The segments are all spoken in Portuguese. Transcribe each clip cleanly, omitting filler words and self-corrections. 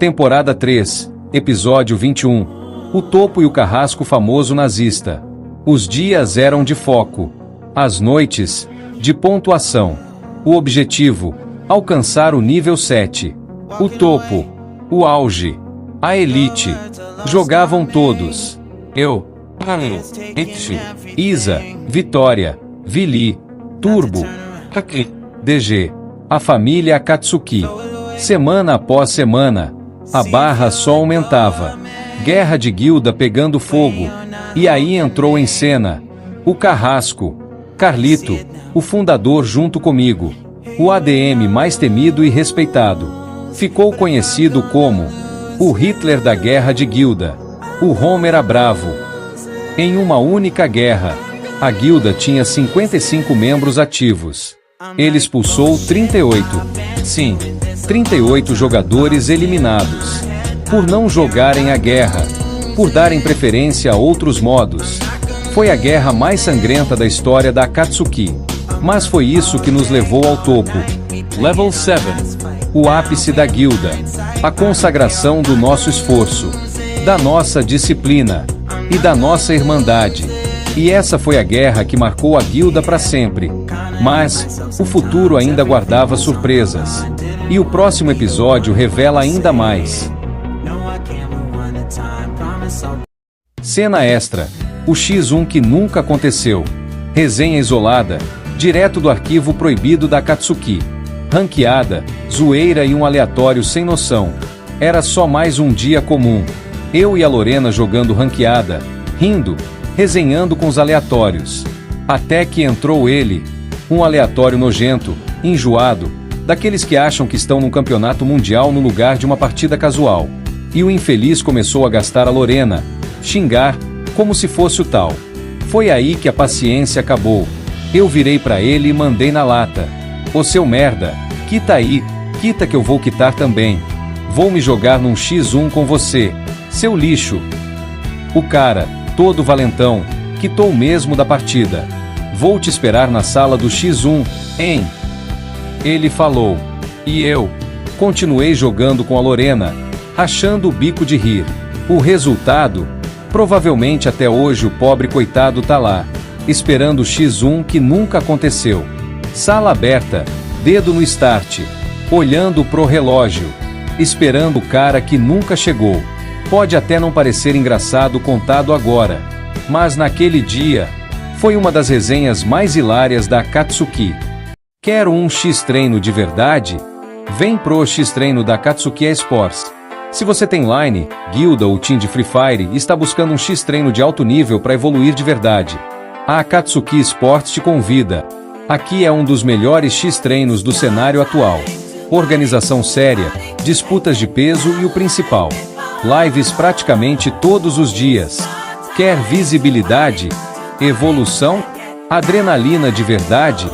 Temporada 3, Episódio 21. O topo e o carrasco famoso nazista. Os dias eram de foco. As noites, de pontuação. O objetivo, alcançar o nível 7. O topo, o auge, a elite. Jogavam todos. Eu, Paulo, Isa, Vitória, Vili, Turbo, DG, a família Akatsuki. Semana após semana, a barra só aumentava. Guerra de guilda pegando fogo. E aí entrou em cena o Carrasco, Carlito, o fundador junto comigo. O ADM mais temido e respeitado. Ficou conhecido como o Hitler da Guerra de Guilda. O Homer a Bravo. Em uma única guerra, a guilda tinha 55 membros ativos. Ele expulsou 38. Sim, 38 jogadores eliminados. Por não jogarem a guerra. Por darem preferência a outros modos. Foi a guerra mais sangrenta da história da Akatsuki. Mas foi isso que nos levou ao topo. Level 7. O ápice da guilda. A consagração do nosso esforço. Da nossa disciplina. E da nossa irmandade. E essa foi a guerra que marcou a guilda para sempre. Mas, o futuro ainda guardava surpresas. E o próximo episódio revela ainda mais. Cena extra. O X1 que nunca aconteceu. Resenha isolada, direto do arquivo proibido da Akatsuki. Ranqueada, zoeira e um aleatório sem noção. Era só mais um dia comum. Eu e a Lorena jogando ranqueada, rindo, resenhando com os aleatórios. Até que entrou ele. Um aleatório nojento, enjoado, daqueles que acham que estão num campeonato mundial no lugar de uma partida casual. E o infeliz começou a gastar a Lorena, xingar, como se fosse o tal. Foi aí que a paciência acabou. Eu virei pra ele e mandei na lata. Ô seu merda, quita aí, quita que eu vou quitar também. Vou me jogar num X1 com você, seu lixo. O cara, todo valentão, quitou mesmo da partida. Vou te esperar na sala do X1, hein? Ele falou. E eu continuei jogando com a Lorena, rachando o bico de rir. O resultado? Provavelmente até hoje o pobre coitado tá lá, esperando o X1 que nunca aconteceu. Sala aberta, dedo no start, olhando pro relógio, esperando o cara que nunca chegou. Pode até não parecer engraçado contado agora, mas naquele dia, foi uma das resenhas mais hilárias da Akatsuki. Quero um X-treino de verdade? Vem pro X-treino da Akatsuki Esports. Se você tem line, guilda ou team de Free Fire e está buscando um X-treino de alto nível para evoluir de verdade, a Akatsuki Esports te convida. Aqui é um dos melhores X-treinos do cenário atual. Organização séria, disputas de peso e o principal, lives praticamente todos os dias. Quer visibilidade? Evolução? Adrenalina de verdade?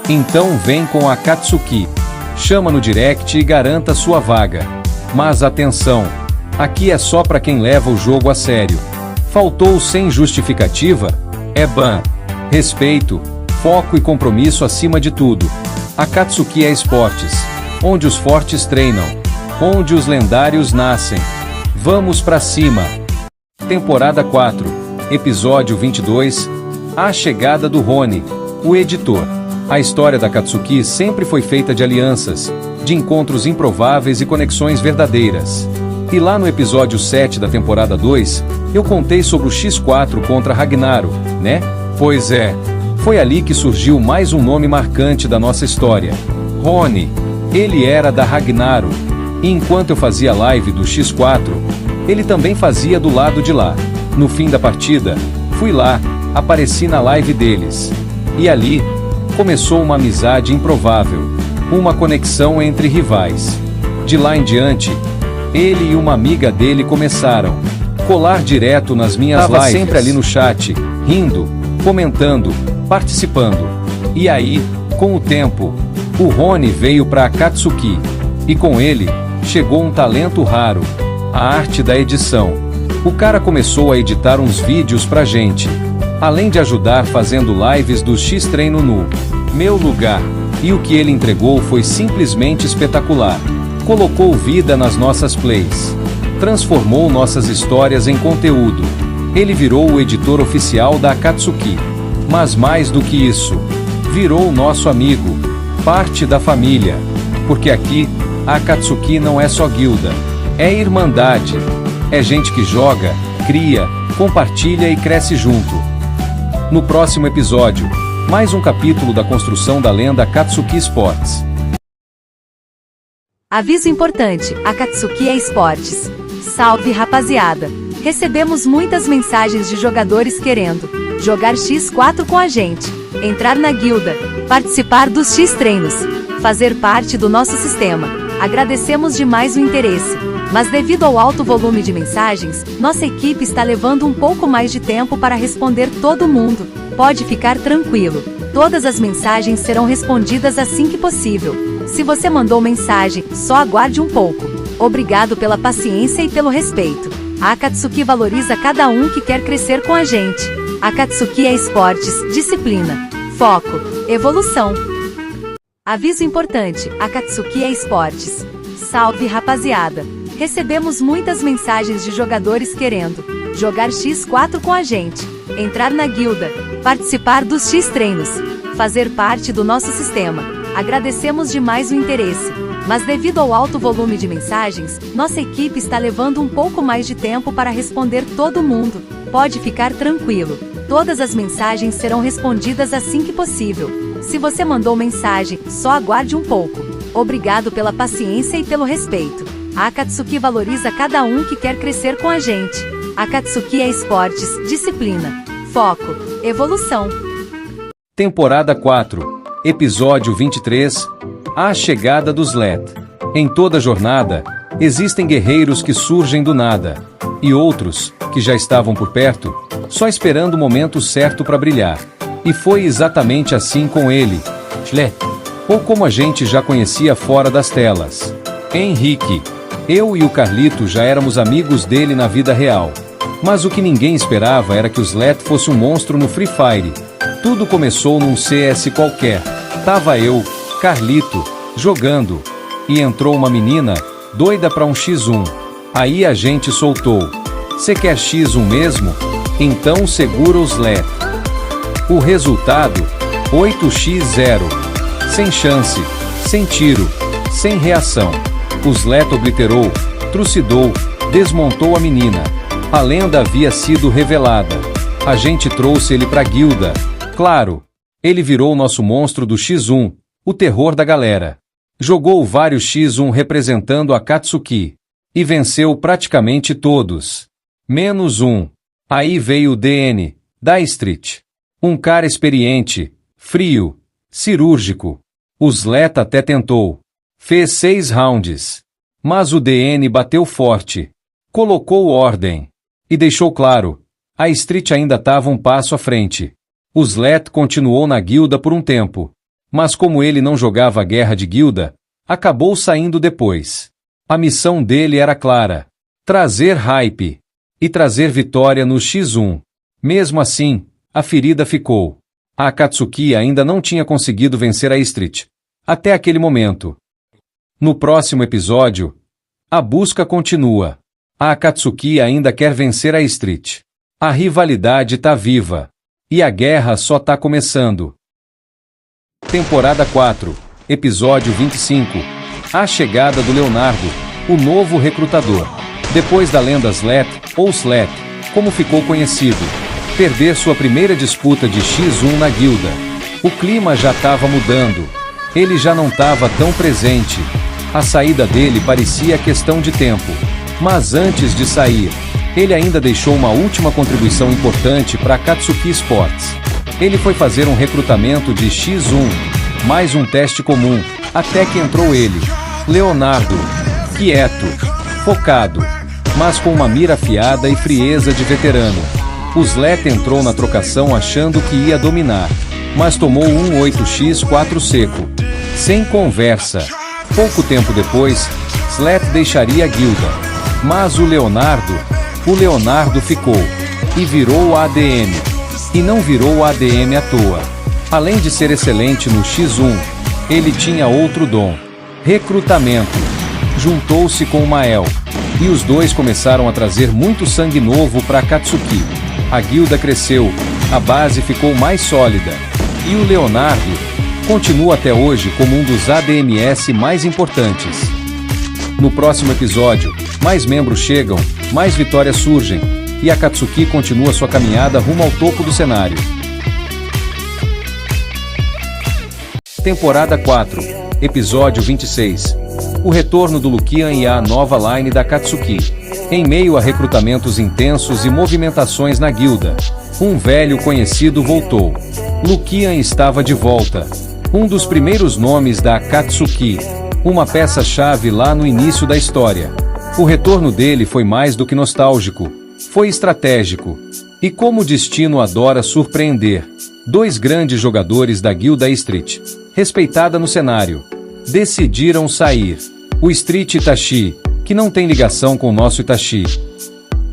Então vem com a Akatsuki. Chama no direct e garanta sua vaga. Mas atenção, aqui é só para quem leva o jogo a sério. Faltou sem justificativa? É ban. Respeito, foco e compromisso acima de tudo. Akatsuki Esportes, onde os fortes treinam, onde os lendários nascem. Vamos pra cima. Temporada 4, Episódio 22. A chegada do Rony, o editor. A história da Akatsuki sempre foi feita de alianças, de encontros improváveis e conexões verdadeiras. E lá no episódio 7 da temporada 2, eu contei sobre o X4 contra Ragnaro, né? Pois é, foi ali que surgiu mais um nome marcante da nossa história. Rony. Ele era da Ragnaro. E enquanto eu fazia live do X4, ele também fazia do lado de lá. No fim da partida, fui lá, apareci na live deles. E ali, começou uma amizade improvável. Uma conexão entre rivais. De lá em diante, ele e uma amiga dele começaram a colar direto nas minhas lives. Tava sempre ali no chat, rindo, comentando, participando. E aí, com o tempo, o Rony veio pra Akatsuki. E com ele, chegou um talento raro. A arte da edição. O cara começou a editar uns vídeos pra gente. Além de ajudar fazendo lives do X-treino no meu lugar. E o que ele entregou foi simplesmente espetacular. Colocou vida nas nossas plays. Transformou nossas histórias em conteúdo. Ele virou o editor oficial da Akatsuki. Mas mais do que isso, virou nosso amigo, parte da família. Porque aqui, a Akatsuki não é só guilda, é irmandade. É gente que joga, cria, compartilha e cresce junto. No próximo episódio, mais um capítulo da construção da lenda Akatsuki Sports. Aviso importante, Akatsuki é Esportes. Salve rapaziada! Recebemos muitas mensagens de jogadores querendo jogar X4 com a gente, entrar na guilda, participar dos X-treinos, fazer parte do nosso sistema. Agradecemos demais o interesse, mas devido ao alto volume de mensagens, nossa equipe está levando um pouco mais de tempo para responder todo mundo. Pode ficar tranquilo, todas as mensagens serão respondidas assim que possível. Se você mandou mensagem, só aguarde um pouco. Obrigado pela paciência e pelo respeito. A Akatsuki valoriza cada um que quer crescer com a gente. Akatsuki é esportes, disciplina, foco, evolução. Aviso importante, Akatsuki é Esportes. Salve rapaziada! Recebemos muitas mensagens de jogadores querendo jogar X4 com a gente, entrar na guilda, participar dos X-treinos, fazer parte do nosso sistema. Agradecemos demais o interesse, mas devido ao alto volume de mensagens, nossa equipe está levando um pouco mais de tempo para responder todo mundo. Pode ficar tranquilo, todas as mensagens serão respondidas assim que possível. Se você mandou mensagem, só aguarde um pouco. Obrigado pela paciência e pelo respeito. A Akatsuki valoriza cada um que quer crescer com a gente. Akatsuki é esportes, disciplina, foco, evolução. Temporada 4, Episódio 23, A Chegada dos Let. Em toda jornada, existem guerreiros que surgem do nada, e outros, que já estavam por perto, só esperando o momento certo para brilhar. E foi exatamente assim com ele, Let, ou como a gente já conhecia fora das telas, Henrique. Eu e o Carlito já éramos amigos dele na vida real. Mas o que ninguém esperava era que o Let fosse um monstro no Free Fire. Tudo começou num CS qualquer. Tava eu, Carlito, jogando. E entrou uma menina, doida pra um X1. Aí a gente soltou. Cê quer X1 mesmo? Então segura os Let. O resultado? 8x0. Sem chance, sem tiro, sem reação. O Let obliterou, trucidou, desmontou a menina. A lenda havia sido revelada. A gente trouxe ele pra guilda. Claro, ele virou nosso monstro do X1, o terror da galera. Jogou vários X1 representando a Akatsuki. E venceu praticamente todos. Menos um. Aí veio o DN, da Street. Um cara experiente, frio, cirúrgico. O Let até tentou. Fez 6 rounds. Mas o DN bateu forte. Colocou ordem. E deixou claro, a Street ainda estava um passo à frente. O Let continuou na guilda por um tempo. Mas como ele não jogava guerra de guilda, acabou saindo depois. A missão dele era clara. Trazer hype. E trazer vitória no X1. Mesmo assim, a ferida ficou. A Akatsuki ainda não tinha conseguido vencer a Street. Até aquele momento. No próximo episódio, a busca continua. A Akatsuki ainda quer vencer a Street. A rivalidade tá viva. E a guerra só tá começando. Temporada 4, Episódio 25. A chegada do Leonardo, o novo recrutador. Depois da lenda Let, ou Slet, como ficou conhecido, perder sua primeira disputa de X1 na guilda. O clima já estava mudando. Ele já não estava tão presente. A saída dele parecia questão de tempo. Mas antes de sair, ele ainda deixou uma última contribuição importante para a Akatsuki Sports. Ele foi fazer um recrutamento de X1, mais um teste comum, até que entrou ele, Leonardo, quieto, focado, mas com uma mira afiada e frieza de veterano. O Let entrou na trocação achando que ia dominar, mas tomou um 8x4 seco, sem conversa. Pouco tempo depois, Let deixaria a guilda, mas o Leonardo ficou, e virou o ADM. E não virou o ADM à toa. Além de ser excelente no X1, ele tinha outro dom: recrutamento. juntou-se com o Mael. E os dois começaram a trazer muito sangue novo para Akatsuki. A guilda cresceu, a base ficou mais sólida. E o Leonardo continua até hoje como um dos ADMS mais importantes. No próximo episódio, mais membros chegam, mais vitórias surgem, e Akatsuki continua sua caminhada rumo ao topo do cenário. Temporada 4, Episódio 26. O retorno do Lukian e a nova line da Akatsuki. Em meio a recrutamentos intensos e movimentações na guilda, um velho conhecido voltou. Lukian estava de volta. Um dos primeiros nomes da Akatsuki. Uma peça-chave lá no início da história. O retorno dele foi mais do que nostálgico. Foi estratégico. E como o destino adora surpreender, dois grandes jogadores da guilda Street, respeitada no cenário, decidiram sair. O Street Itachi, que não tem ligação com o nosso Itachi.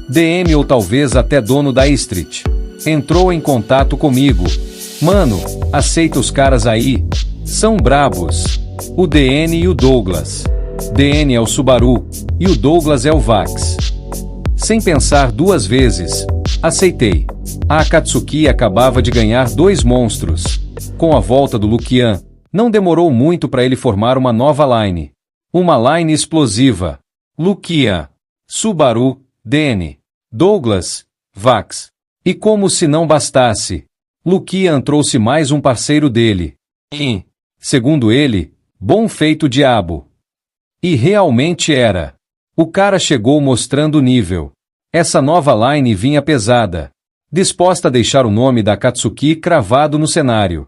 DM ou talvez até dono da Street. Entrou em contato comigo. Mano, aceita os caras aí. São brabos. O DN e o Douglas. DN é o Subaru, e o Douglas é o Vax. Sem pensar duas vezes, aceitei. A Akatsuki acabava de ganhar dois monstros. Com a volta do Lukian, não demorou muito para ele formar uma nova line. Uma line explosiva. Lukian, Subaru, DN, Douglas, Vax. E como se não bastasse, Lukian trouxe mais um parceiro dele. E, segundo ele, bom feito diabo. E realmente era. O cara chegou mostrando o nível. Essa nova line vinha pesada, disposta a deixar o nome da Akatsuki cravado no cenário.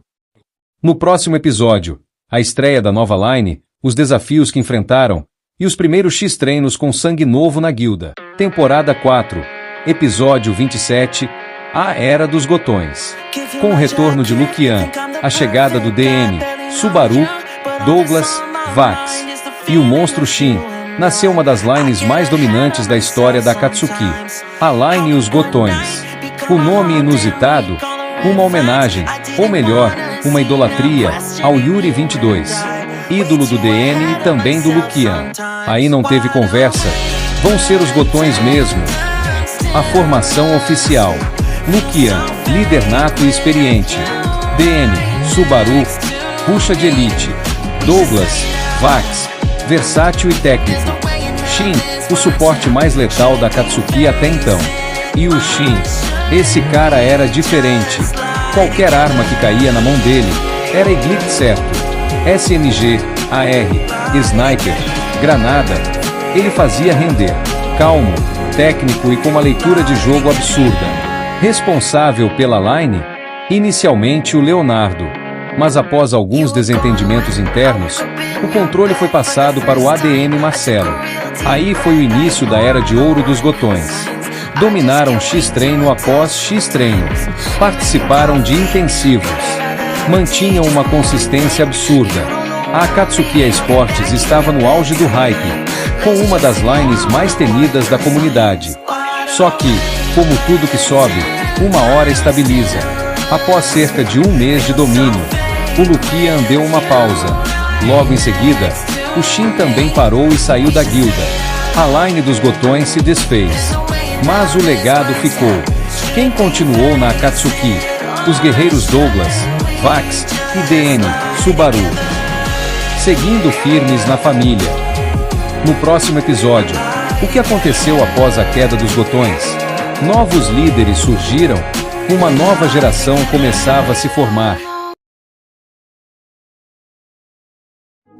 No próximo episódio, a estreia da nova line, os desafios que enfrentaram, e os primeiros X-treinos com sangue novo na guilda. Temporada 4, Episódio 27, A Era dos Gotões. Com o retorno de Lukian, a chegada do DN, Subaru, Douglas, Vax e o monstro Shin, nasceu uma das lines mais dominantes da história da Akatsuki, a line Os Gotões. O nome inusitado, uma homenagem, ou melhor, uma idolatria, ao Yuri 22, ídolo do DN e também do Lukian. Aí não teve conversa, vão ser os Gotões mesmo. A formação oficial: Lukian, líder nato e experiente. DN, Subaru, ruxa de elite. Douglas, Vax, versátil e técnico. Shin, o suporte mais letal da Akatsuki até então. E o Shin, esse cara era diferente. Qualquer arma que caía na mão dele, era Eglict certo. SMG, AR, Sniper, granada, ele fazia render. Calmo, técnico e com uma leitura de jogo absurda. Responsável pela line? Inicialmente o Leonardo. Mas após alguns desentendimentos internos, o controle foi passado para o ADM Marcelo. Aí foi o início da era de ouro dos Gotões. Dominaram X-treino após X-treino. Participaram de intensivos. Mantinham uma consistência absurda. A Akatsuki Esportes estava no auge do hype, com uma das lines mais temidas da comunidade. Só que, como tudo que sobe, uma hora estabiliza. Após cerca de um mês de domínio, o Lukian deu uma pausa. Logo em seguida, o Shin também parou e saiu da guilda. A line dos Gotões se desfez. Mas o legado ficou. Quem continuou na Akatsuki? Os guerreiros Douglas, Vax e DN, Subaru. Seguindo firmes na família. No próximo episódio, o que aconteceu após a queda dos Gotões? Novos líderes surgiram, uma nova geração começava a se formar.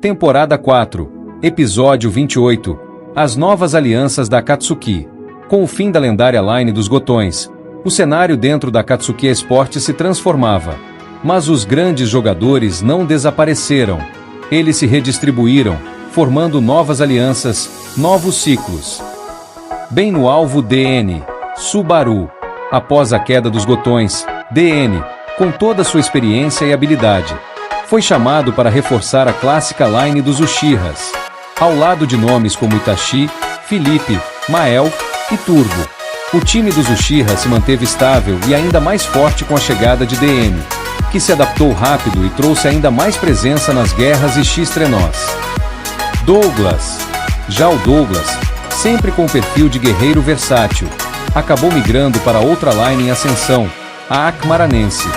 Temporada 4, Episódio 28, As novas alianças da Akatsuki. Com o fim da lendária line dos Gotões, o cenário dentro da Akatsuki Esportes se transformava. Mas os grandes jogadores não desapareceram. Eles se redistribuíram, formando novas alianças, novos ciclos. Bem no alvo DN, Subaru. Após a queda dos Gotões, DN, com toda sua experiência e habilidade, foi chamado para reforçar a clássica line dos Uchihas. Ao lado de nomes como Itachi, Felipe, Mael e Turbo. O time dos Uchiha se manteve estável e ainda mais forte com a chegada de DN, que se adaptou rápido e trouxe ainda mais presença nas guerras e X-trenós. Douglas. Já o Douglas, sempre com perfil de guerreiro versátil, acabou migrando para outra line em ascensão, a Akmaranense.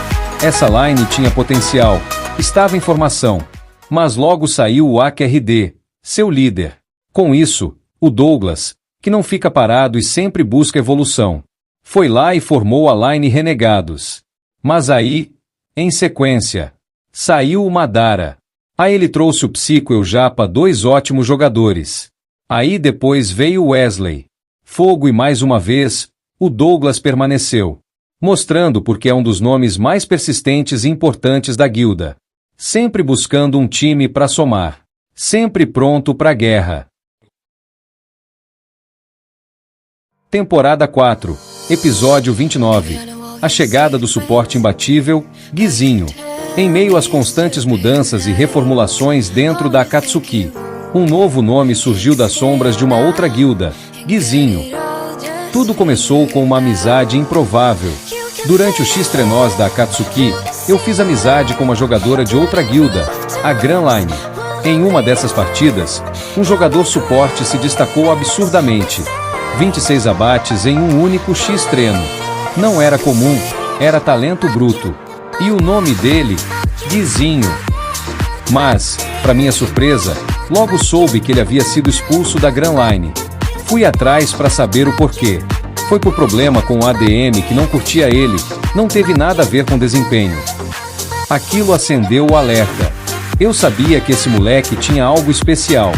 Essa line tinha potencial, estava em formação, mas logo saiu o AKRD, seu líder. Com isso, o Douglas, que não fica parado e sempre busca evolução, foi lá e formou a line Renegados. Mas aí, em sequência, saiu o Madara. Aí ele trouxe o Psico e o Japa, dois ótimos jogadores. Aí depois veio o Wesley. Fogo e mais uma vez, o Douglas permaneceu, mostrando porque é um dos nomes mais persistentes e importantes da guilda. Sempre buscando um time para somar. Sempre pronto para a guerra. Temporada 4, Episódio 29. A chegada do suporte imbatível, Guizinho. Em meio às constantes mudanças e reformulações dentro da Akatsuki, um novo nome surgiu das sombras de uma outra guilda, Guizinho. Tudo começou com uma amizade improvável. Durante o X-Trenós da Akatsuki, eu fiz amizade com uma jogadora de outra guilda, a Grand Line. Em uma dessas partidas, um jogador suporte se destacou absurdamente. 26 abates em um único X-Treino. Não era comum, era talento bruto. E o nome dele? Guizinho. Mas, para minha surpresa, logo soube que ele havia sido expulso da Grand Line. Fui atrás para saber o porquê. Foi por problema com o ADM que não curtia ele, não teve nada a ver com desempenho. Aquilo acendeu o alerta. Eu sabia que esse moleque tinha algo especial.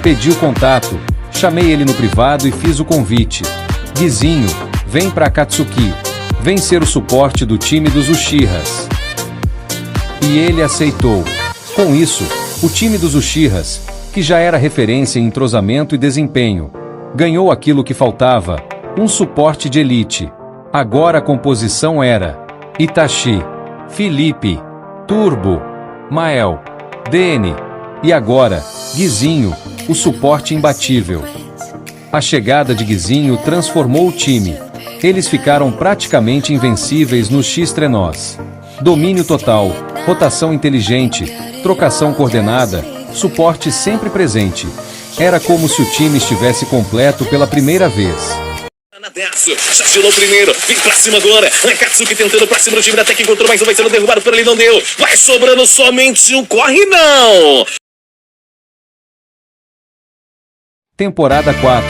Pedi o contato, chamei ele no privado e fiz o convite. Guizinho, vem pra Akatsuki. Vem ser o suporte do time dos Uchihas. E ele aceitou. Com isso, o time dos Uchihas, que já era referência em entrosamento e desempenho, ganhou aquilo que faltava, um suporte de elite. Agora a composição era Itachi, Felipe, Turbo, Mael, Dene, e agora, Guizinho, o suporte imbatível. A chegada de Guizinho transformou o time. Eles ficaram praticamente invencíveis nos X-Trenós. Domínio total, rotação inteligente, trocação coordenada, suporte sempre presente. Era como se o time estivesse completo pela primeira vez. Chachilou primeiro, vem pra cima agora. Akatsuki tentando pra cima do time, até que encontrou, mas vai sendo derrubado por ele, não deu. Vai sobrando somente um corre, não! Temporada 4,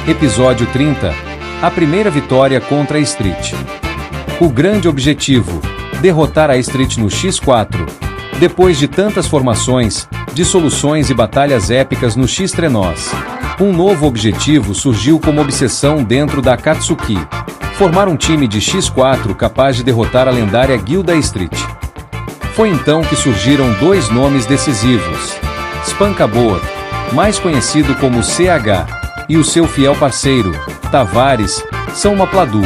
Episódio 30. A primeira vitória contra a Street. O grande objetivo: derrotar a Street no X4. Depois de tantas formações, dissoluções e batalhas épicas no X-Trenós, um novo objetivo surgiu como obsessão dentro da Akatsuki: formar um time de X4 capaz de derrotar a lendária Guilda Street. Foi então que surgiram dois nomes decisivos: Spankaboa, mais conhecido como CH, e o seu fiel parceiro, Tavares, São Mapladu.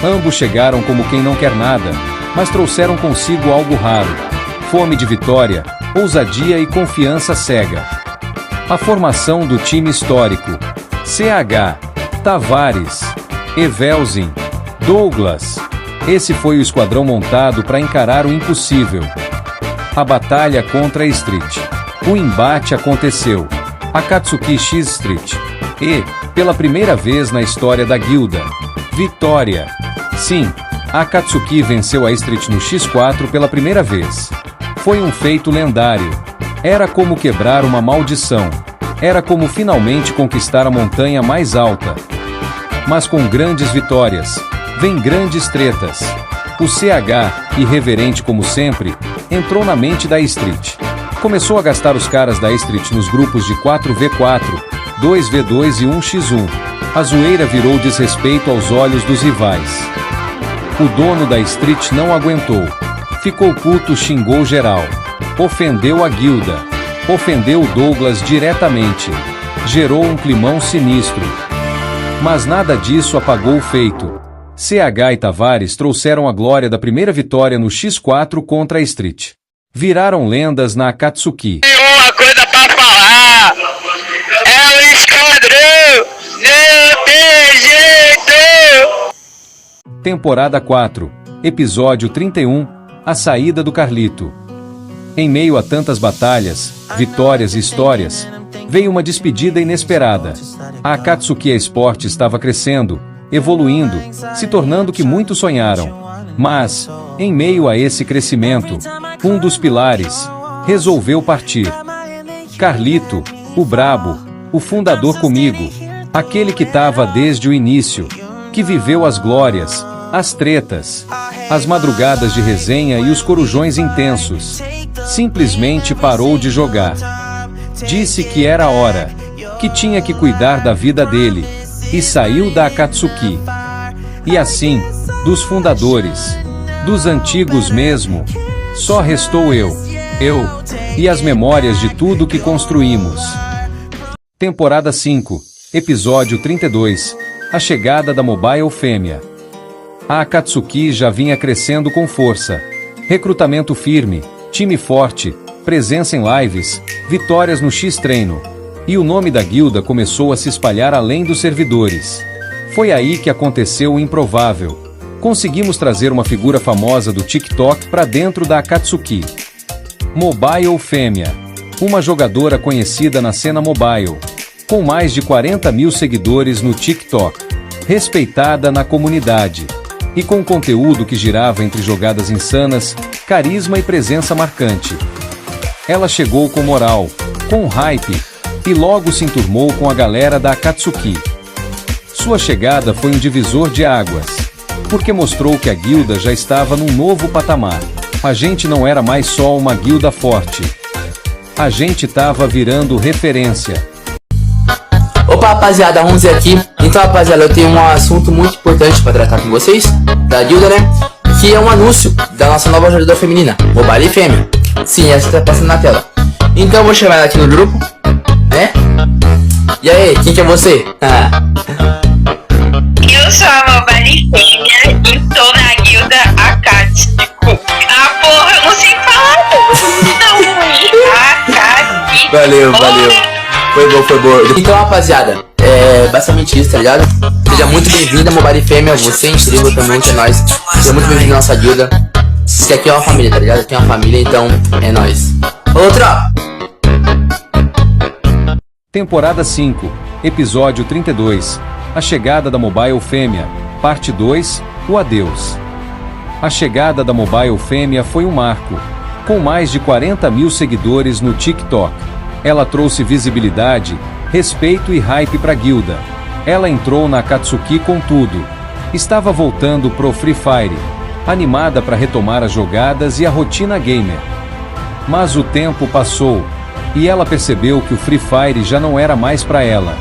Ambos chegaram como quem não quer nada, mas trouxeram consigo algo raro: fome de vitória, ousadia e confiança cega. A formação do time histórico: CH, Tavares, Evelzin, Douglas. Esse foi o esquadrão montado para encarar o impossível. A batalha contra a Street. O embate aconteceu. Akatsuki X Street. E, pela primeira vez na história da guilda, vitória. Sim, a Akatsuki venceu a Street no X4 pela primeira vez. Foi um feito lendário. Era como quebrar uma maldição. Era como finalmente conquistar a montanha mais alta. Mas com grandes vitórias, vem grandes tretas. O CH, irreverente como sempre, entrou na mente da Street. Começou a gastar os caras da Street nos grupos de 4v4, 2v2 e 1x1. A zoeira virou desrespeito aos olhos dos rivais. O dono da Street não aguentou. Ficou puto, xingou geral. Ofendeu a guilda. Ofendeu o Douglas diretamente. Gerou um climão sinistro. Mas nada disso apagou o feito. CH e Tavares trouxeram a glória da primeira vitória no X4 contra a Street. Viraram lendas na Akatsuki. Tem uma coisa pra falar. É o esquadrão. Não tem jeito. Temporada 4, Episódio 31. A saída do Carlito. Em meio a tantas batalhas, vitórias e histórias, veio uma despedida inesperada. A Akatsuki Esporte estava crescendo, evoluindo, se tornando o que muitos sonharam. Mas, em meio a esse crescimento, um dos pilares resolveu partir. Carlito, o brabo, o fundador comigo, aquele que estava desde o início, que viveu as glórias, as tretas, as madrugadas de resenha e os corujões intensos, simplesmente parou de jogar. Disse que era a hora, que tinha que cuidar da vida dele, e saiu da Akatsuki. E assim, dos fundadores, dos antigos mesmo, só restou eu, e as memórias de tudo que construímos. Temporada 5, Episódio 32, A chegada da Mobile Fêmea. A Akatsuki já vinha crescendo com força. Recrutamento firme, time forte, presença em lives, vitórias no X-Treino. E o nome da guilda começou a se espalhar além dos servidores. Foi aí que aconteceu o improvável. Conseguimos trazer uma figura famosa do TikTok para dentro da Akatsuki. Mobile Fêmea. Uma jogadora conhecida na cena mobile, com mais de 40 mil seguidores no TikTok. Respeitada na comunidade. E com conteúdo que girava entre jogadas insanas, carisma e presença marcante. Ela chegou com moral, com hype, e logo se enturmou com a galera da Akatsuki. Sua chegada foi um divisor de águas, porque mostrou que a guilda já estava num novo patamar. A gente não era mais só uma guilda forte. A gente tava virando referência. Opa, rapaziada, 11 aqui. Então, rapaziada, eu tenho um assunto muito importante para tratar com vocês, da guilda, né? Que é um anúncio da nossa nova jogadora feminina, Mobile Fêmea. Sim, essa tá passando na tela. Então eu vou chamar ela aqui no grupo, né? E aí, quem que é você? Eu sou a Mobile Fêmea e tô na guilda Akatsuki. Ah, porra, eu não sei falar tudo. Akatsuki. Valeu. Foi bom. Então, rapaziada, é basicamente isso, tá ligado? Seja muito bem-vinda, Mobile Fêmea. Você é incrível também, é nóis. Seja muito bem-vindo à nossa guilda. Isso aqui é uma família, tá ligado? Aqui é uma família, então é nóis. Outra! Temporada 5, Episódio 32, A chegada da Mobile Fêmea, Parte 2, O Adeus. A chegada da Mobile Fêmea foi um marco. Com mais de 40 mil seguidores no TikTok, ela trouxe visibilidade, respeito e hype pra guilda. Ela entrou na Akatsuki com tudo. Estava voltando pro Free Fire, animada para retomar as jogadas e a rotina gamer. Mas o tempo passou, e ela percebeu que o Free Fire já não era mais para ela.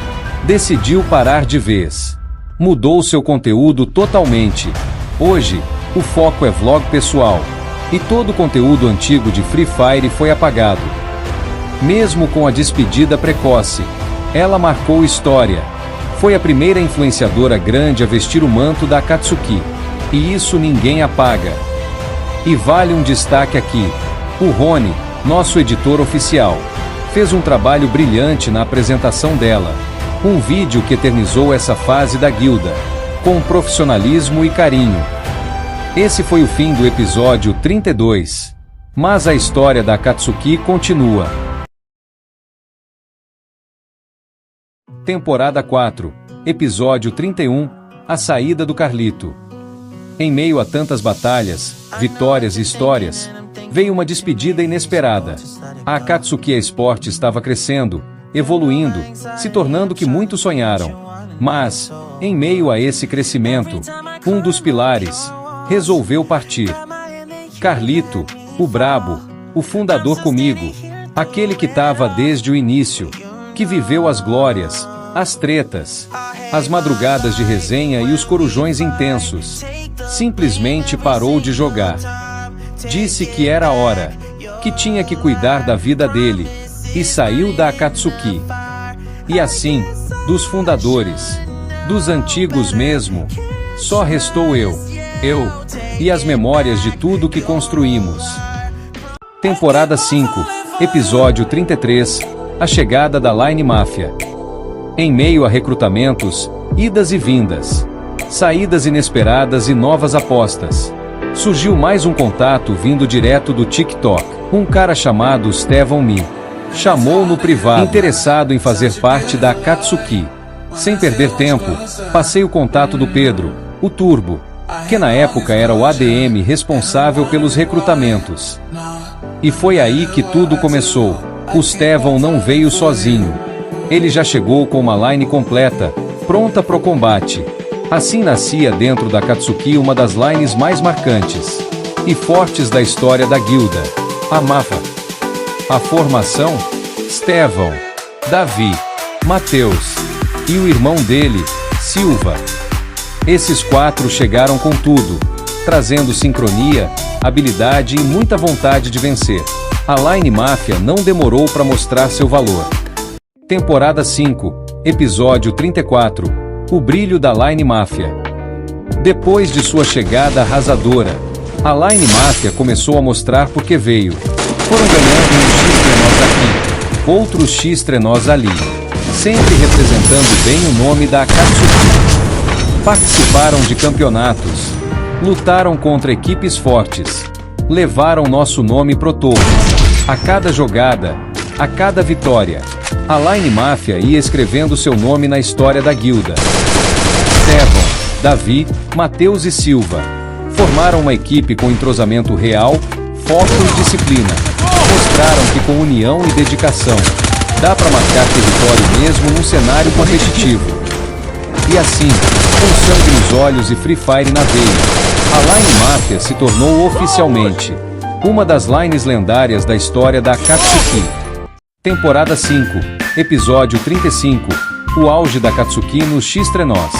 Decidiu parar de vez. Mudou seu conteúdo totalmente. Hoje, o foco é vlog pessoal, e todo o conteúdo antigo de Free Fire foi apagado. Mesmo com a despedida precoce, ela marcou história. Foi a primeira influenciadora grande a vestir o manto da Akatsuki. E isso ninguém apaga. E vale um destaque aqui. O Rony, nosso editor oficial, fez um trabalho brilhante na apresentação dela. Um vídeo que eternizou essa fase da guilda, com profissionalismo e carinho. Esse foi o fim do episódio 32. Mas a história da Akatsuki continua. Temporada 4, Episódio 31, A saída do Carlito. Em meio a tantas batalhas, vitórias e histórias, veio uma despedida inesperada. A Akatsuki Esporte estava crescendo, evoluindo, se tornando o que muitos sonharam. Mas, em meio a esse crescimento, um dos pilares resolveu partir. Carlito, o brabo, o fundador comigo, aquele que estava desde o início, que viveu as glórias, as tretas, as madrugadas de resenha e os corujões intensos, simplesmente parou de jogar. Disse que era a hora, que tinha que cuidar da vida dele, e saiu da Akatsuki. E assim, dos fundadores, dos antigos mesmo, só restou eu, e as memórias de tudo que construímos. Temporada 5, Episódio 33, A chegada da Line Mafia. Em meio a recrutamentos, idas e vindas, saídas inesperadas e novas apostas, surgiu mais um contato vindo direto do TikTok, um cara chamado Stefan Mi. Chamou no privado, interessado em fazer parte da Akatsuki. Sem perder tempo, passei o contato do Pedro, o Turbo, que na época era o ADM responsável pelos recrutamentos. E foi aí que tudo começou. O Stevon não veio sozinho. Ele já chegou com uma line completa, pronta pro combate. Assim nascia dentro da Akatsuki uma das lines mais marcantes e fortes da história da guilda, a Mafia. A formação: Stevon, Davi, Matheus e o irmão dele, Silva. Esses 4 chegaram com tudo, trazendo sincronia, habilidade e muita vontade de vencer. A Line Mafia não demorou para mostrar seu valor. Temporada 5, Episódio 34, O Brilho da Line Mafia. Depois de sua chegada arrasadora, a Line Mafia começou a mostrar por que veio. Foram ganhando um X-Trenós aqui, outros X-Trenós ali, sempre representando bem o nome da Akatsuki. Participaram de campeonatos, lutaram contra equipes fortes, levaram nosso nome pro topo. A cada jogada, a cada vitória, a Line Mafia ia escrevendo seu nome na história da guilda. Stevon, Davi, Matheus e Silva formaram uma equipe com entrosamento real, foco e disciplina. Mostraram que com união e dedicação, dá para marcar território mesmo num cenário competitivo. E assim, com sangue nos olhos e Free Fire na veia, a Line Mafia se tornou oficialmente uma das lines lendárias da história da Akatsuki. Temporada 5, Episódio 35, O auge da Akatsuki nos X-Trenós.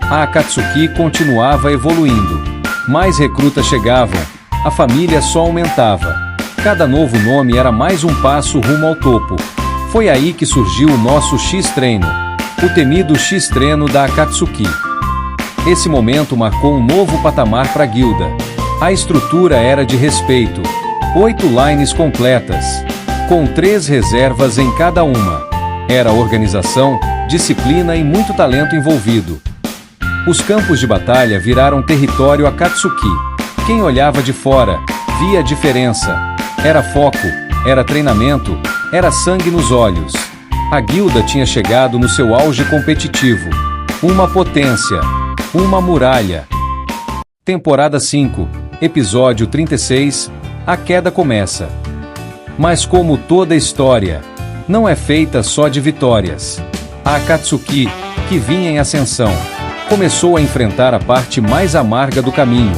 A Akatsuki continuava evoluindo. Mais recrutas chegavam, a família só aumentava. Cada novo nome era mais um passo rumo ao topo. Foi aí que surgiu o nosso X-Treino, o temido X-Treino da Akatsuki. Esse momento marcou um novo patamar para a guilda. A estrutura era de respeito. 8 lines completas, com 3 reservas em cada uma. Era organização, disciplina e muito talento envolvido. Os campos de batalha viraram território Akatsuki. Quem olhava de fora, via a diferença. Era foco, era treinamento, era sangue nos olhos. A guilda tinha chegado no seu auge competitivo. Uma potência, uma muralha. Temporada 5, Episódio 36, A Queda Começa. Mas como toda história, não é feita só de vitórias. A Akatsuki, que vinha em ascensão, começou a enfrentar a parte mais amarga do caminho,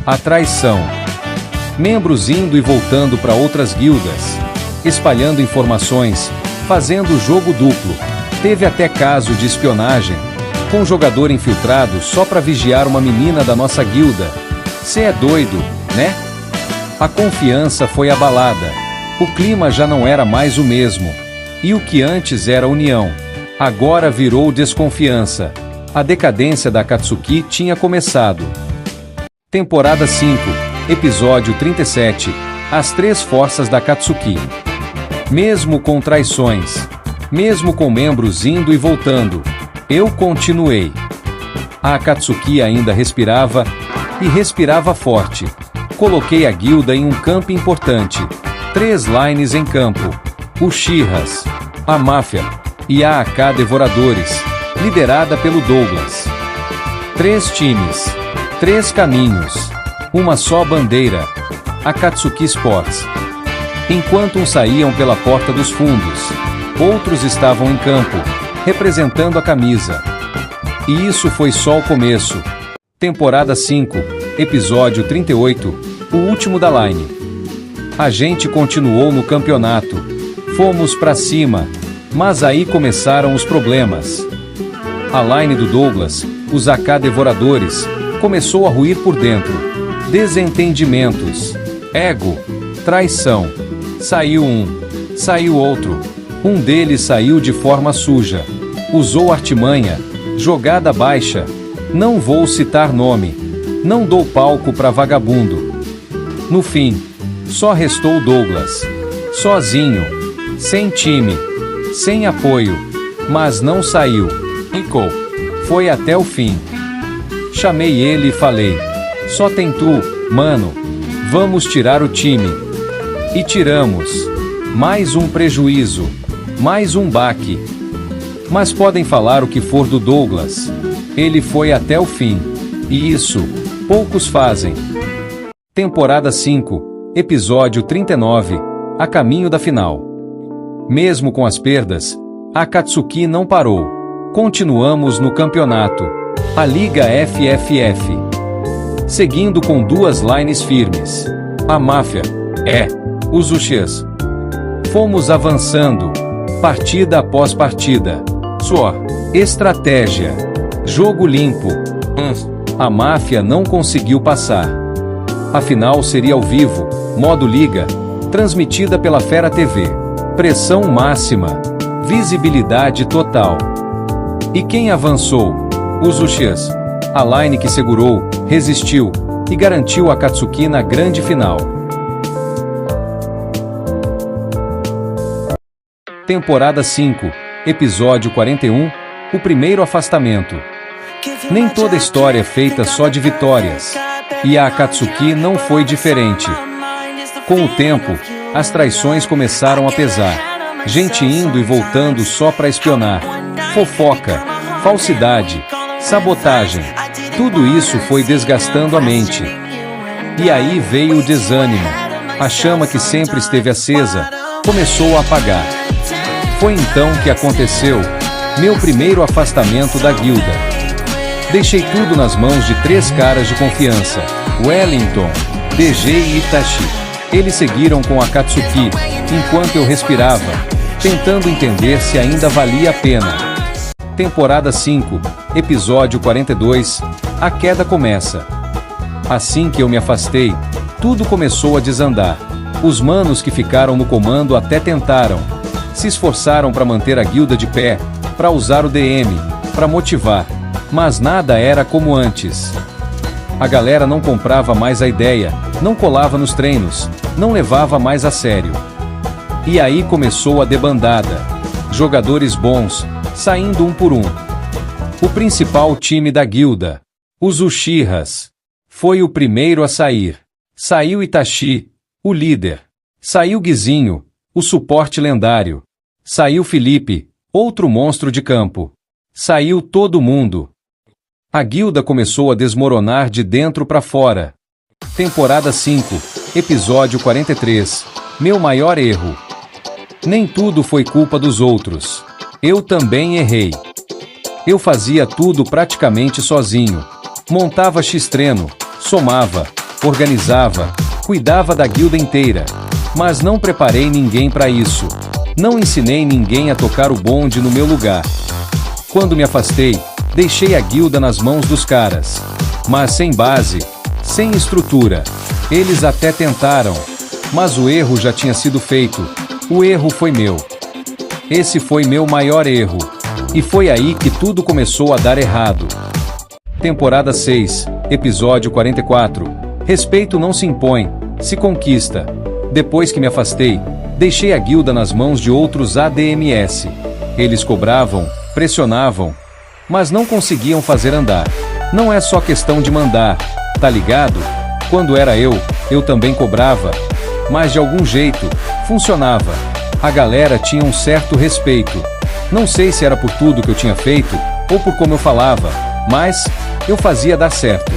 a traição. Membros indo e voltando para outras guildas, espalhando informações, fazendo jogo duplo. Teve até caso de espionagem, com um jogador infiltrado só para vigiar uma menina da nossa guilda. Cê é doido, né? A confiança foi abalada. O clima já não era mais o mesmo. E o que antes era união, agora virou desconfiança. A decadência da Akatsuki tinha começado. Temporada 5, Episódio 37, As 3 Forças da Akatsuki. Mesmo com traições, mesmo com membros indo e voltando, eu continuei. A Akatsuki ainda respirava, e respirava forte. Coloquei a guilda em um campo importante. 3 lines em campo. O Shihas, a Mafia e a AK Devoradores, liderada pelo Douglas. 3 times, 3 caminhos, uma só bandeira, Akatsuki Sports. Enquanto uns saíam pela porta dos fundos, outros estavam em campo, representando a camisa. E isso foi só o começo. Temporada 5, Episódio 38, O Último da Line. A gente continuou no campeonato. Fomos pra cima, mas aí começaram os problemas. A line do Douglas, os AK Devoradores, começou a ruir por dentro. Desentendimentos, ego, traição. Saiu um, saiu outro. Um deles saiu de forma suja. Usou artimanha, jogada baixa. Não vou citar nome. Não dou palco pra vagabundo. No fim, só restou o Douglas. Sozinho, sem time, sem apoio. Mas não saiu. Ficou. Foi até o fim. Chamei ele e falei: só tem tu, mano. Vamos tirar o time. E tiramos. Mais um prejuízo. Mais um baque. Mas podem falar o que for do Douglas. Ele foi até o fim. E isso, poucos fazem. Temporada 5, episódio 39, a caminho da final. Mesmo com as perdas, a Akatsuki não parou. Continuamos no campeonato, a Liga FFF. Seguindo com duas lines firmes. A máfia, os Uchihas. Fomos avançando, partida após partida. Suor, estratégia, jogo limpo. A máfia não conseguiu passar. A final seria ao vivo, modo liga, transmitida pela Fera TV. Pressão máxima, visibilidade total. E quem avançou? Os Uchihas. A line que segurou, resistiu e garantiu a Akatsuki na grande final. Temporada 5, episódio 41, o primeiro afastamento. Nem toda história é feita só de vitórias. E a Akatsuki não foi diferente. Com o tempo, as traições começaram a pesar. Gente indo e voltando só pra espionar. Fofoca, falsidade, sabotagem. Tudo isso foi desgastando a mente. E aí veio o desânimo. A chama que sempre esteve acesa começou a apagar. Foi então que aconteceu meu primeiro afastamento da guilda. Deixei tudo nas mãos de três caras de confiança, Wellington, DG e Itachi. Eles seguiram com a Akatsuki, enquanto eu respirava, tentando entender se ainda valia a pena. Temporada 5, episódio 42, a queda começa. Assim que eu me afastei, tudo começou a desandar. Os manos que ficaram no comando até tentaram. Se esforçaram para manter a guilda de pé, para usar o DM, para motivar. Mas nada era como antes. A galera não comprava mais a ideia, não colava nos treinos, não levava mais a sério. E aí começou a debandada. Jogadores bons, saindo um por um. O principal time da guilda, os Uchihas, foi o primeiro a sair. Saiu Itachi, o líder. Saiu Guizinho, o suporte lendário. Saiu Felipe, outro monstro de campo. Saiu todo mundo. A guilda começou a desmoronar de dentro para fora. Temporada 5, episódio 43. Meu maior erro. Nem tudo foi culpa dos outros. Eu também errei. Eu fazia tudo praticamente sozinho. Montava X-treino, somava, organizava, cuidava da guilda inteira. Mas não preparei ninguém para isso. Não ensinei ninguém a tocar o bonde no meu lugar. Quando me afastei, deixei a guilda nas mãos dos caras. Mas sem base, sem estrutura. Eles até tentaram. Mas o erro já tinha sido feito. O erro foi meu. Esse foi meu maior erro. E foi aí que tudo começou a dar errado. Temporada 6, episódio 44. Respeito não se impõe, se conquista. Depois que me afastei, deixei a guilda nas mãos de outros ADMS. Eles cobravam, pressionavam, mas não conseguiam fazer andar. Não é só questão de mandar, tá ligado? Quando era eu também cobrava, mas de algum jeito, funcionava. A galera tinha um certo respeito. Não sei se era por tudo que eu tinha feito, ou por como eu falava, mas eu fazia dar certo.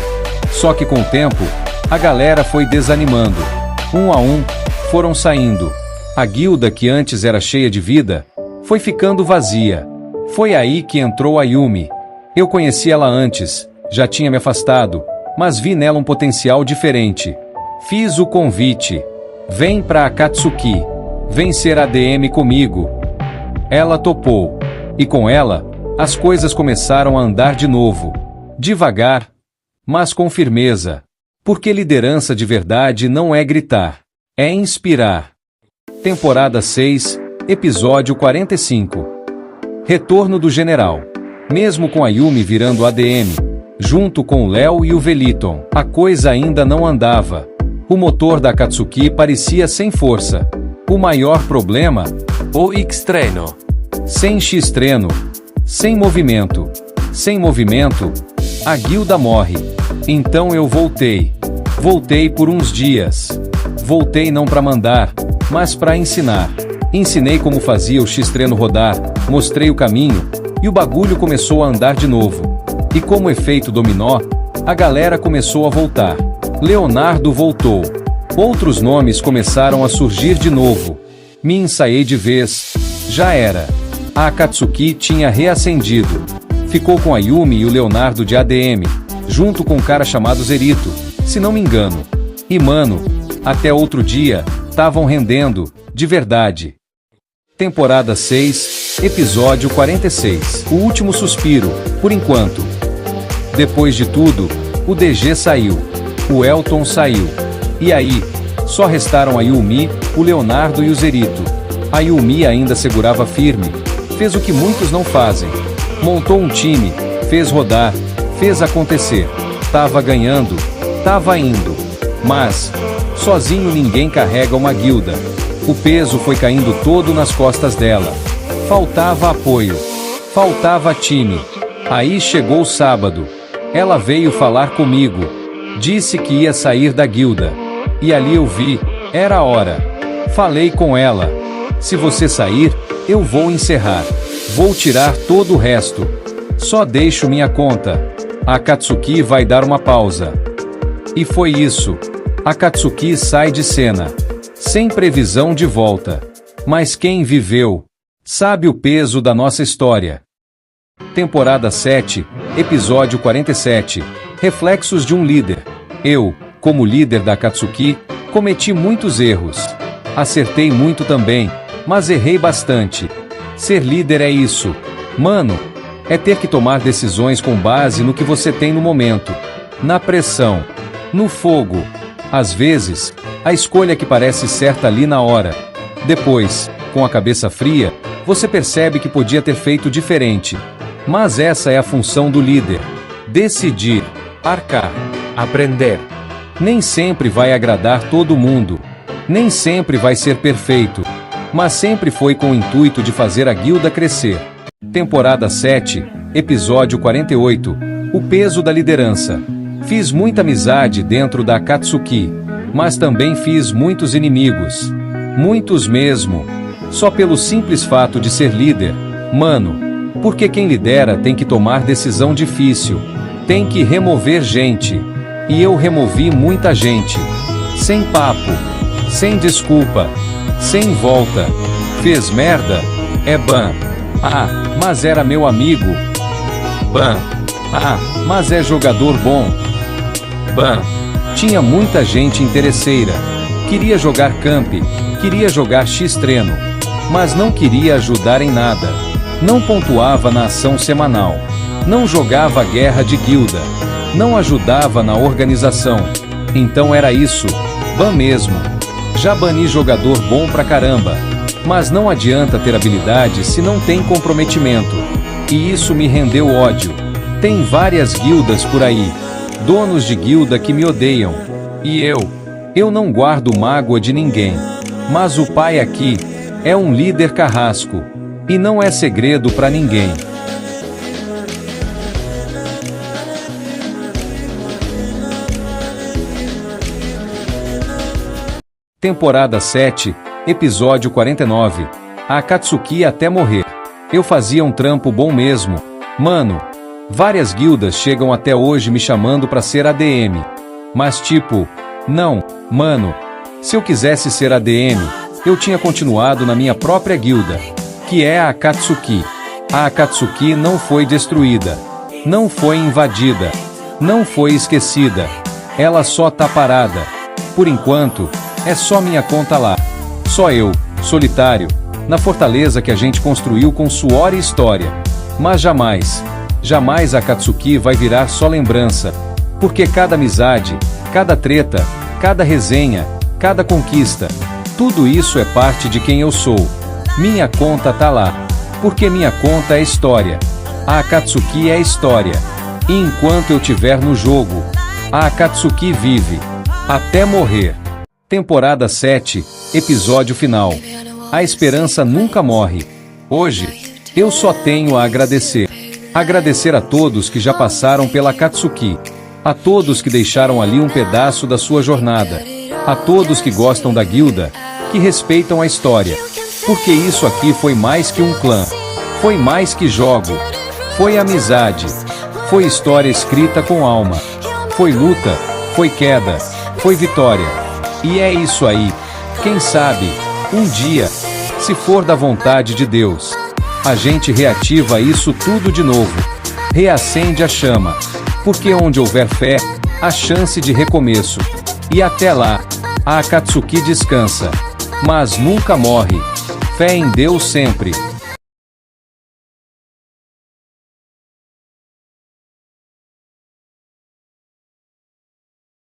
Só que com o tempo, a galera foi desanimando. Um a um, foram saindo. A guilda que antes era cheia de vida, foi ficando vazia. Foi aí que entrou a Yumi. Eu conheci ela antes, já tinha me afastado, mas vi nela um potencial diferente. Fiz o convite. Vem pra Akatsuki. Vem ser ADM comigo. Ela topou. E com ela, as coisas começaram a andar de novo. Devagar, mas com firmeza. Porque liderança de verdade não é gritar, é inspirar. Temporada 6, episódio 45. Retorno do general. Mesmo com a Yumi virando ADM, junto com o Léo e o Veliton, a coisa ainda não andava. O motor da Akatsuki parecia sem força. O maior problema? O X-treino. Sem X-treino. Sem movimento. Sem movimento, a guilda morre. Então eu voltei. Voltei por uns dias. Voltei não para mandar, mas para ensinar. Ensinei como fazia o X-Treino rodar, mostrei o caminho, e o bagulho começou a andar de novo. E como efeito dominó, a galera começou a voltar. Leonardo voltou. Outros nomes começaram a surgir de novo. Me ensaiei de vez. Já era. A Akatsuki tinha reacendido. Ficou com a Yumi e o Leonardo de ADM, junto com um cara chamado Zerito, se não me engano. E mano, até outro dia, tavam rendendo, de verdade. Temporada 6, episódio 46. O último suspiro, por enquanto. Depois de tudo, o DG saiu. O Elton saiu. E aí, só restaram a Yumi, o Leonardo e o Zerito. A Yumi ainda segurava firme. Fez o que muitos não fazem. Montou um time, fez rodar, fez acontecer. Tava ganhando, tava indo. Mas, sozinho ninguém carrega uma guilda. O peso foi caindo todo nas costas dela. Faltava apoio. Faltava time. Aí chegou o sábado. Ela veio falar comigo. Disse que ia sair da guilda. E ali eu vi, era a hora. Falei com ela. Se você sair, eu vou encerrar. Vou tirar todo o resto. Só deixo minha conta. A Akatsuki vai dar uma pausa. E foi isso. A Akatsuki sai de cena. Sem previsão de volta. Mas quem viveu, sabe o peso da nossa história. Temporada 7, episódio 47. Reflexos de um líder. Eu, como líder da Akatsuki, cometi muitos erros. Acertei muito também, mas errei bastante. Ser líder é isso. Mano, é ter que tomar decisões com base no que você tem no momento. Na pressão. No fogo. Às vezes, a escolha que parece certa ali na hora. Depois, com a cabeça fria, você percebe que podia ter feito diferente. Mas essa é a função do líder. Decidir, arcar, aprender. Nem sempre vai agradar todo mundo. Nem sempre vai ser perfeito. Mas sempre foi com o intuito de fazer a guilda crescer. Temporada 7, episódio 48. O peso da liderança. Fiz muita amizade dentro da Akatsuki, mas também fiz muitos inimigos. Muitos mesmo. Só pelo simples fato de ser líder. Mano, porque quem lidera tem que tomar decisão difícil. Tem que remover gente. E eu removi muita gente. Sem papo. Sem desculpa. Sem volta. Fez merda? É ban. Ah, mas era meu amigo. Ban. Ah, mas é jogador bom. Ban. Tinha muita gente interesseira. Queria jogar camp, queria jogar X-Treino. Mas não queria ajudar em nada. Não pontuava na ação semanal. Não jogava guerra de guilda. Não ajudava na organização. Então era isso. Ban mesmo. Já bani jogador bom pra caramba. Mas não adianta ter habilidade se não tem comprometimento. E isso me rendeu ódio. Tem várias guildas por aí. Donos de guilda que me odeiam. E eu não guardo mágoa de ninguém. Mas o pai aqui é um líder carrasco. E não é segredo pra ninguém. Temporada 7, episódio 49. A Akatsuki até morrer. Eu fazia um trampo bom mesmo. Mano, várias guildas chegam até hoje me chamando pra ser ADM. Mas tipo, não, mano. Se eu quisesse ser ADM, eu tinha continuado na minha própria guilda, que é a Akatsuki. A Akatsuki não foi destruída. Não foi invadida. Não foi esquecida. Ela só tá parada. Por enquanto, é só minha conta lá. Só eu, solitário, na fortaleza que a gente construiu com suor e história. Mas jamais a Akatsuki vai virar só lembrança. Porque cada amizade, cada treta, cada resenha, cada conquista, tudo isso é parte de quem eu sou. Minha conta tá lá. Porque minha conta é história. A Akatsuki é história. E enquanto eu tiver no jogo, a Akatsuki vive. Até morrer. Temporada 7, episódio final. A esperança nunca morre. Hoje, eu só tenho a agradecer. Agradecer a todos que já passaram pela Akatsuki. A todos que deixaram ali um pedaço da sua jornada. A todos que gostam da guilda, que respeitam a história. Porque isso aqui foi mais que um clã. Foi mais que jogo. Foi amizade. Foi história escrita com alma. Foi luta, foi queda, foi vitória. E é isso aí. Quem sabe, um dia, se for da vontade de Deus, a gente reativa isso tudo de novo. Reacende a chama. Porque onde houver fé, há chance de recomeço. E até lá, a Akatsuki descansa. Mas nunca morre. Fé em Deus sempre.